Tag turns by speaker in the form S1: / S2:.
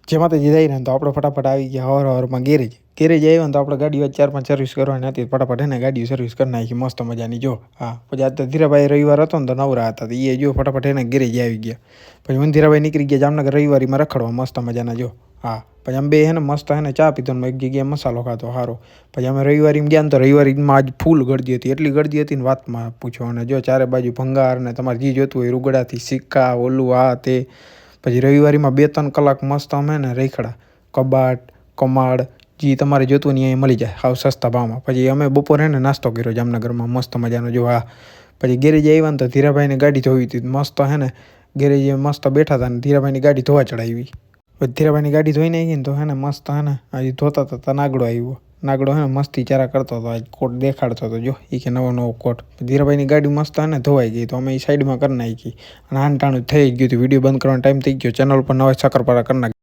S1: જેમાં તો જઈ ને તો આપણે ફટાફટ આવી ગયા હવારમાં ગેરેજ આવ્યા ને તો આપણે ગાડી 4-5 સર્વિસ કરવાની હતી. ફટાફટ એને ગાડી સર્વિસ કરી નાખી મસ્ત મજાની. જો પછી આજ તો ધીરાભાઈ રવિવાર હતો ને તો નવરા હતા. એ જો ફટાફટ એને ગેરેજ આવી ગયા. પછી હું ધીરાભાઈ નીકળી ગયા જામનગર રવિવારીમાં રખડવા મસ્ત મજાના. જો પછી અમે બે હે ને મસ્ત હે ને ચા પીધો ને એક જગ્યાએ મસાલો ખાતો સારો. પછી અમે રવિવારીમાં ગયા ને તો રવિવારીમાં આજ ફૂલ ગળદી હતી. એટલી ગળદી હતી ને વાતમાં પૂછો. અને જો ચારે બાજુ ભંગાર ને તમારે જે જોતું હોય રૂગડાથી સિક્કા ઓલું તે. પછી રવિવારીમાં 2-3 કલાક મસ્ત અમે ને રેખડા કબાટ કમાડ જે તમારે જોતું ને અહીંયા મળી જાય સાવ સસ્તા ભાવમાં. પછી અમે બપોરે ને નાસ્તો કર્યો જામનગરમાં મસ્ત મજાનો. જો પછી ગેરેજ આવ્યા ને તો ધીરાભાઈને ગાડી ધોવી હતી મસ્ત હે ને. ગેરેજ મસ્ત બેઠા હતા ને ધીરાભાઈની ગાડી ધોવા ચડાવી. પછી ધીરાભાઈની ગાડી ધોઈ નાખી ને તો હે ને મસ્ત હે ને હજી ધોતા હતા નાગડો આવ્યો. નાગડો હે ને મસ્તી ચારા કરતો હતો. આજ કોટ દેખાડતો હતો. જો એ કે નવો કોટ. ધીરાભાઈની ગાડી મસ્ત હે ને ધોવાઈ ગઈ તો અમે એ સાઈડમાં કરી નાખી અને આન ટાણું થઈ ગયું હતું. વિડીયો બંધ કરવાનો ટાઈમ થઈ ગયો. ચેનલ પર નવા સકરપારા કરી નાખી.